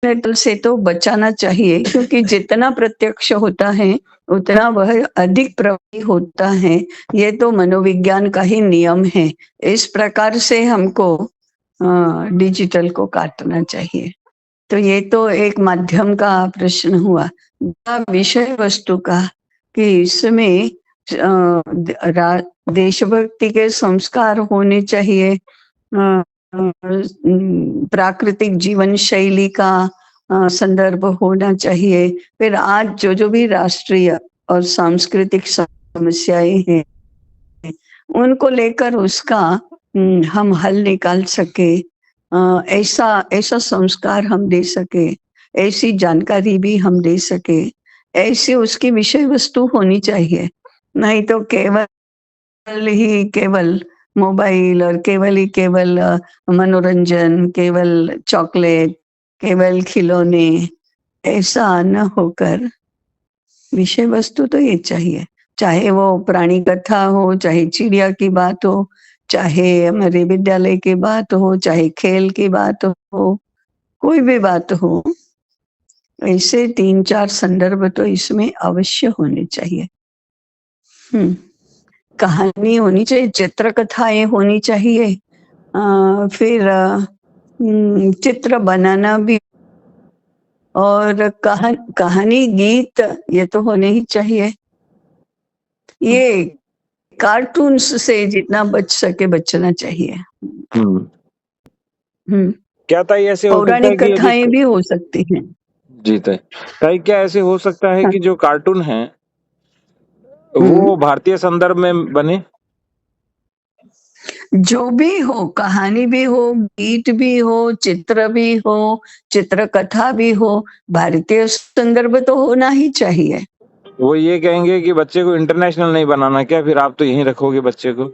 Digital से तो बचाना चाहिए क्योंकि जितना प्रत्यक्ष होता है, उतना वह अधिक प्रभावी होता है। ये तो मनोविज्ञान का ही नियम है। इस प्रकार से हमको डिजिटल को काटना चाहिए। तो ये तो एक माध्यम का प्रश्न हुआ। विषय वस्तु का कि इसमें देशभक्ति के संस्कार होने चाहिए, प्राकृतिक जीवन शैली का संदर्भ होना चाहिए। फिर आज जो जो भी राष्ट्रीय और सांस्कृतिक समस्याएं हैं, उनको लेकर उसका हम हल निकाल सके, ऐसा ऐसा संस्कार हम दे सके, ऐसी जानकारी भी हम दे सके, ऐसी उसकी विषय वस्तु होनी चाहिए। नहीं तो केवल मोबाइल और केवल मनोरंजन, केवल चॉकलेट, केवल खिलौने, ऐसा न होकर विषय वस्तु तो ये चाहिए। चाहे वो प्राणी कथा हो, चाहे चिड़िया की बात हो, चाहे हमारे विद्यालय की बात हो, चाहे खेल की बात हो, कोई भी बात हो, ऐसे 3-4 संदर्भ तो इसमें अवश्य होने चाहिए। कहानी होनी चाहिए, चित्रकथाएं होनी चाहिए, फिर चित्र बनाना भी, और कहानी गीत ये तो होने ही चाहिए। ये कार्टून्स से जितना बच सके बचना चाहिए। क्या ताई ऐसे हो सकता है पौराणिक कि कथाएं भी हो सकती हैं? जी ताई, क्या ऐसे हो सकता है कि जो कार्टून है वो भारतीय संदर्भ में बने? जो भी हो, कहानी भी हो, गीत भी हो, चित्र भी हो, चित्रकथा भी हो, भारतीय संदर्भ तो होना ही चाहिए। वो ये कहेंगे कि बच्चे को इंटरनेशनल नहीं बनाना क्या, फिर आप तो यहीं रखोगे बच्चे को?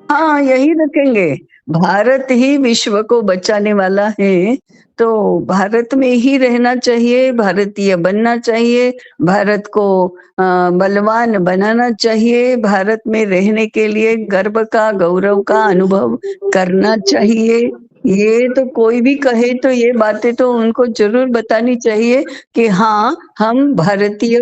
हाँ, यही रखेंगे। भारत ही विश्व को बचाने वाला है, तो भारत में ही रहना चाहिए, भारतीय बनना चाहिए, भारत को बलवान बनाना चाहिए, भारत में रहने के लिए गर्व का, गौरव का अनुभव करना चाहिए। ये तो कोई भी कहे तो ये बातें तो उनको जरूर बतानी चाहिए कि हाँ, हम भारतीय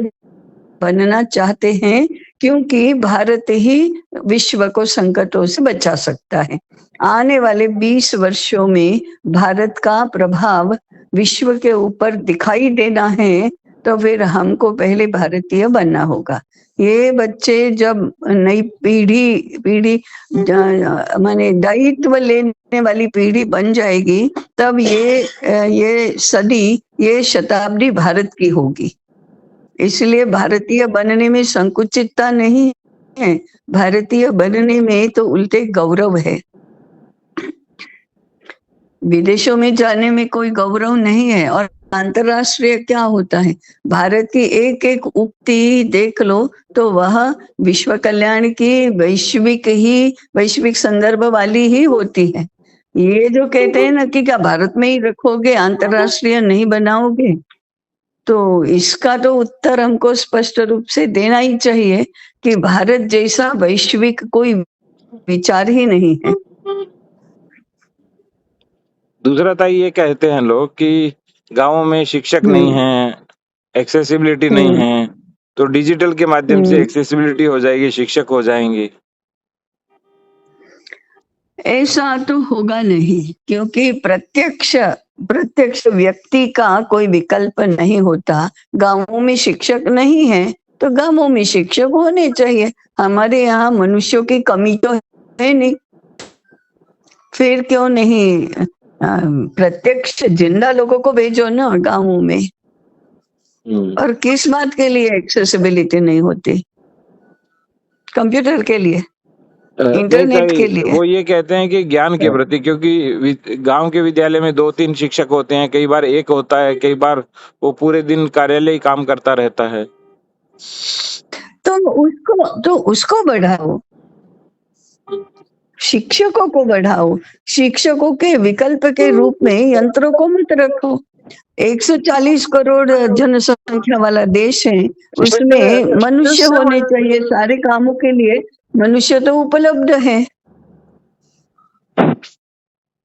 बनना चाहते हैं, क्योंकि भारत ही विश्व को संकटों से बचा सकता है। आने वाले 20 वर्षों में भारत का प्रभाव विश्व के ऊपर दिखाई देना है, तो फिर हमको पहले भारतीय बनना होगा। ये बच्चे जब नई पीढ़ी माने दायित्व लेने वाली पीढ़ी बन जाएगी, तब ये सदी, ये शताब्दी भारत की होगी। इसलिए भारतीय बनने में संकुचितता नहीं है, भारतीय बनने में तो उल्टे गौरव है। विदेशों में जाने में कोई गौरव नहीं है। और अंतरराष्ट्रीय क्या होता है, भारत की एक एक उक्ति देख लो तो वह विश्व कल्याण की वैश्विक संदर्भ वाली ही होती है। ये जो कहते हैं ना कि क्या भारत में ही रखोगे, अंतरराष्ट्रीय नहीं बनाओगे, तो इसका तो उत्तर हमको स्पष्ट रूप से देना ही चाहिए कि भारत जैसा वैश्विक कोई विचार ही नहीं है। दूसरा ताई, ये कहते हैं लोग कि गांवों में शिक्षक नहीं है, एक्सेसिबिलिटी नहीं है, तो डिजिटल के माध्यम से एक्सेसिबिलिटी हो जाएगी, शिक्षक हो जाएंगे। ऐसा तो होगा नहीं, क्योंकि प्रत्यक्ष व्यक्ति का कोई विकल्प नहीं होता। गांवों में शिक्षक नहीं है तो गांवों में शिक्षक होने चाहिए। हमारे यहाँ मनुष्यों की कमी तो है नहीं, फिर क्यों नहीं प्रत्यक्ष जिंदा लोगों को भेजो ना गांवों में। और किस बात के लिए एक्सेसिबिलिटी नहीं होती? कंप्यूटर के लिए, इंटरनेट के लिए। वो ये कहते हैं कि ज्ञान के प्रति, क्योंकि गांव के विद्यालय में 2-3 शिक्षक होते हैं, कई बार एक होता है, कई बार वो पूरे दिन कार्यालय काम करता रहता है। तो उसको बढ़ाओ, शिक्षकों को बढ़ाओ। शिक्षकों के विकल्प के रूप में यंत्रों को मत रखो। 140 करोड़ जनसंख्या वाला देश है, उसमें मनुष्य होने चाहिए सारे कामों के लिए। मनुष्य तो उपलब्ध है,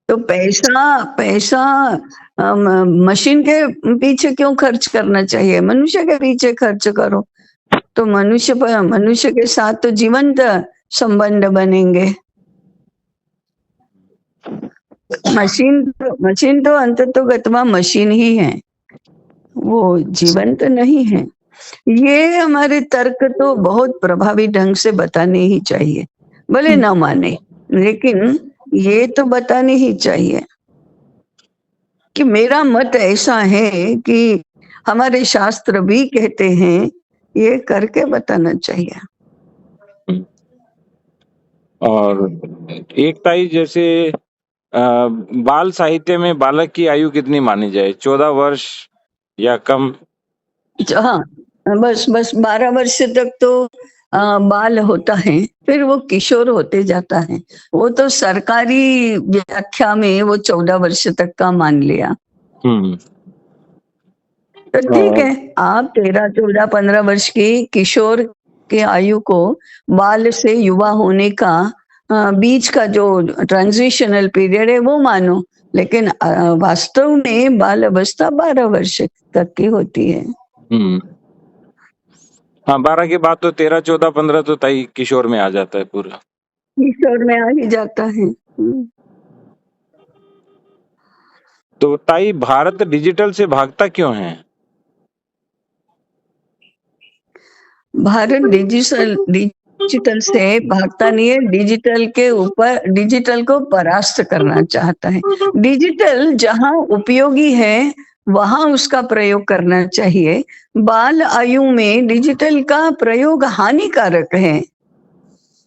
तो पैसा मशीन के पीछे क्यों खर्च करना चाहिए? मनुष्य के पीछे खर्च करो, तो मनुष्य के साथ तो जीवंत संबंध बनेंगे। मशीन तो अंततोगत्वा मशीन ही है, वो जीवंत नहीं है। ये हमारे तर्क तो बहुत प्रभावी ढंग से बताने ही चाहिए, भले ना माने, लेकिन ये तो बताने ही चाहिए कि मेरा मत ऐसा है कि हमारे शास्त्र भी कहते हैं, ये करके बताना चाहिए। और एक ताई जैसे बाल साहित्य में बालक की आयु कितनी मानी जाए, 14 वर्ष या कम? हाँ, बस 12 वर्ष तक तो बाल होता है, फिर वो किशोर होते जाता है। वो तो सरकारी व्याख्या में वो 14 वर्ष तक का मान लिया। तो ठीक है, आप 13, 14, 15 वर्ष की किशोर के आयु को बाल से युवा होने का बीच का जो ट्रांजिशनल पीरियड है वो मानो, लेकिन वास्तव में बाल अवस्था 12 वर्ष तक की होती है। हाँ, 12 के बाद तो 13, 14, 15 तो ताई किशोर में आ जाता है पूरा। किशोर में आ ही जाता है। तो ताई भारत डिजिटल से भागता क्यों है? भारत डिजिटल से भागता नहीं है, डिजिटल को परास्त करना चाहता है। डिजिटल जहाँ उपयोगी है वहां उसका प्रयोग करना चाहिए। बाल आयु में डिजिटल का प्रयोग हानिकारक है।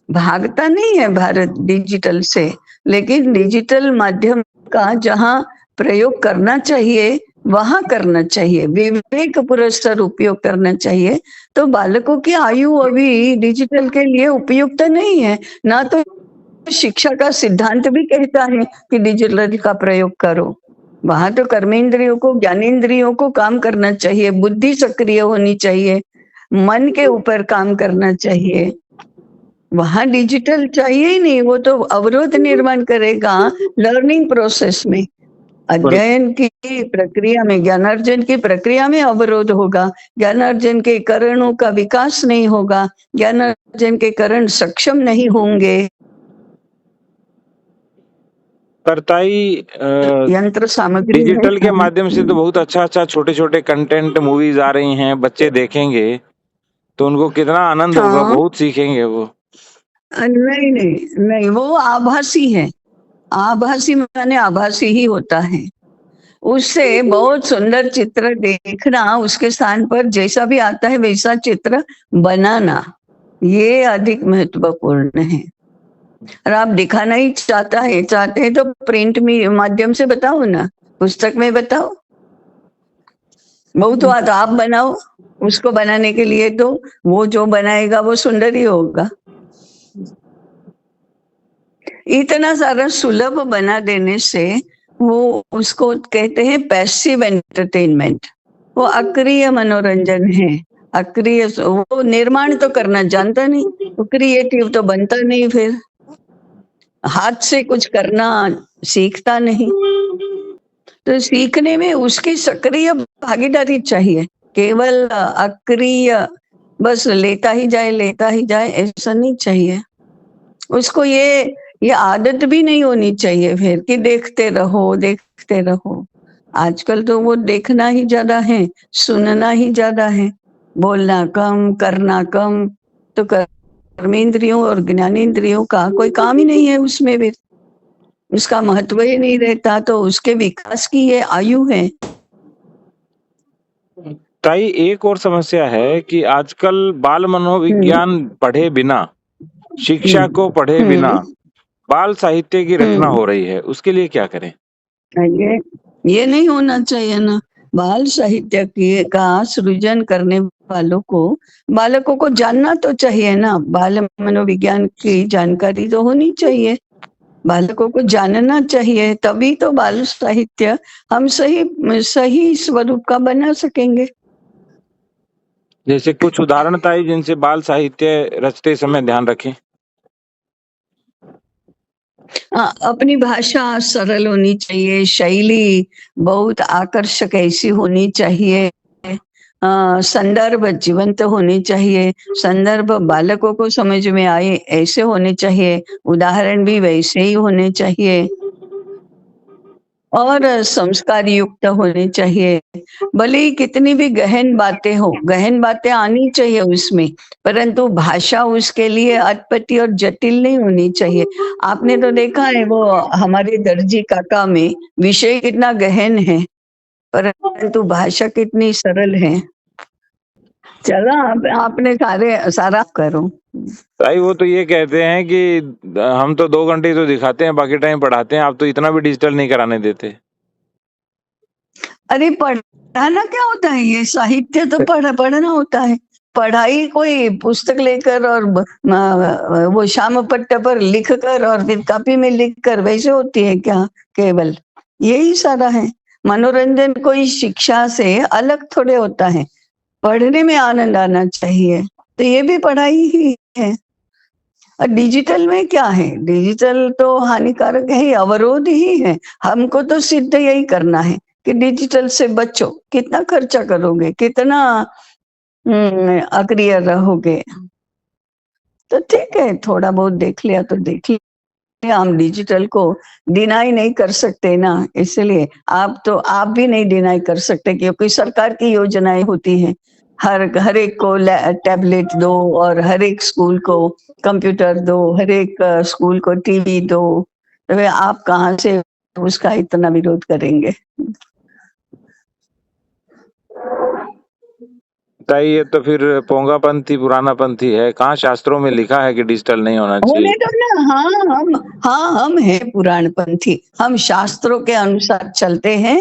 भागता नहीं है भारत डिजिटल से, लेकिन डिजिटल माध्यम का जहाँ प्रयोग करना चाहिए वहां करना चाहिए, विवेक पुरस्सर उपयोग करना चाहिए। तो बालकों की आयु अभी डिजिटल के लिए उपयुक्त नहीं है। ना तो शिक्षा का सिद्धांत भी कहता है कि डिजिटल का प्रयोग करो। वहां तो कर्मेंद्रियों को, ज्ञानेंद्रियों को काम करना चाहिए, बुद्धि सक्रिय होनी चाहिए, मन के ऊपर काम करना चाहिए। वहां डिजिटल चाहिए ही नहीं, वो तो अवरोध निर्माण करेगा लर्निंग प्रोसेस में। अध्ययन की प्रक्रिया में, ज्ञानार्जन की प्रक्रिया में अवरोध होगा, ज्ञानार्जन के करणों का विकास नहीं होगा, ज्ञानार्जन के करण सक्षम नहीं होंगे। करताई यंत्र सामग्री डिजिटल के माध्यम से तो बहुत अच्छा छोटे-छोटे कंटेंट मूवीज आ रही हैं, बच्चे देखेंगे तो उनको कितना आनंद होगा, बहुत सीखेंगे वो। नहीं, वो आभासी है। आभासी माने आभासी ही होता है। उससे बहुत सुंदर चित्र देखना, उसके स्थान पर जैसा भी आता है वैसा चित्र बनाना, ये अधिक महत्वपूर्ण है। और आप दिखाना ही चाहते हैं तो प्रिंट माध्यम से बताओ ना, पुस्तक में बताओ। बहुत बात आप बनाओ, उसको बनाने के लिए तो वो जो बनाएगा वो सुंदर ही होगा। इतना सारा सुलभ बना देने से वो उसको कहते हैं पैसिव एंटरटेनमेंट। वो अक्रिय मनोरंजन है। अक्रिय, वो निर्माण तो करना जानता नहीं, वो क्रिएटिव तो बनता नहीं, फिर हाथ से कुछ करना सीखता नहीं। तो सीखने में उसकी सक्रिय भागीदारी चाहिए। केवल अक्रिय बस लेता ही जाए ऐसा नहीं चाहिए। उसको ये आदत भी नहीं होनी चाहिए फिर कि देखते रहो। आजकल तो वो देखना ही ज्यादा है, सुनना ही ज्यादा है, बोलना कम, करना कम। तो कर्मेंद्रियों और ज्ञानेंद्रियों का कोई काम ही नहीं है उसमें, भी उसका महत्व ही नहीं रहता। तो उसके विकास की ये आयु है। ताई एक और समस्या है कि आजकल बाल मनोविज्ञान पढ़े बिना, शिक्षा को पढ़े बिना बाल साहित्य की रचना हो रही है, उसके लिए क्या करें? ये नहीं होना चाहिए ना। बाल साहित्य का सृजन करने वालों को, बालकों को जानना तो चाहिए ना, बाल मनोविज्ञान की जानकारी तो होनी चाहिए, बालकों को जानना चाहिए, तभी तो बाल साहित्य हम सही स्वरूप का बना सकेंगे। जैसे कुछ उदाहरण ताई जिनसे बाल साहित्य रचते समय ध्यान रखें। अपनी भाषा सरल होनी चाहिए, शैली बहुत आकर्षक ऐसी होनी चाहिए, संदर्भ जीवंत होनी चाहिए, संदर्भ बालकों को समझ में आए ऐसे होने चाहिए, उदाहरण भी वैसे ही होने चाहिए और संस्कार युक्त होने चाहिए। भले ही कितनी भी गहन बातें हो, गहन बातें आनी चाहिए उसमें, परंतु भाषा उसके लिए अटपटी और जटिल नहीं होनी चाहिए। आपने तो देखा है वो हमारे दर्जी काका में विषय कितना गहन है, परंतु भाषा कितनी सरल है। चलो आपने सारा करो। ताई वो तो ये कहते हैं कि हम तो 2 घंटे तो दिखाते हैं, बाकी टाइम पढ़ाते हैं, आप तो इतना भी डिजिटल नहीं कराने देते। अरे पढ़ाना क्या होता है, ये साहित्य तो पढ़ना होता है। पढ़ाई कोई पुस्तक लेकर और वो शाम पट्ट पर लिख कर और फिर कॉपी में लिख कर वैसे होती है क्या? केवल यही सारा है। मनोरंजन कोई शिक्षा से अलग थोड़े होता है, पढ़ने में आनंद आना चाहिए, तो ये भी पढ़ाई ही है। और डिजिटल में क्या है? डिजिटल तो हानिकारक है, अवरोध ही है। हमको तो सिद्ध यही करना है कि डिजिटल से बचो। कितना खर्चा करोगे, कितना अक्रिय रहोगे? तो ठीक है, थोड़ा बहुत देख लिया तो देख लिया। हम डिजिटल को डिनाई नहीं कर सकते ना, इसलिए आप भी नहीं डिनाई कर सकते, क्योंकि सरकार की योजनाएं होती हैं। हर एक को टैबलेट दो और हर एक स्कूल को कंप्यूटर दो, हर एक स्कूल को टीवी दो, तो वे आप कहाँ से उसका इतना विरोध करेंगे? ताई ये तो फिर पोंगापंथी पुरानापंथी है। कहाँ शास्त्रों में लिखा है कि डिजिटल नहीं होना होने चाहिए? दो ना। हम हैं पुराणपंथी, हम शास्त्रों के अनुसार चलते हैं।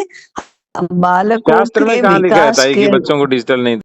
हम बालकों शास्त्र में के कहाँ लिखा है विकास ताई कि के बच्चों को डिजिटल नहीं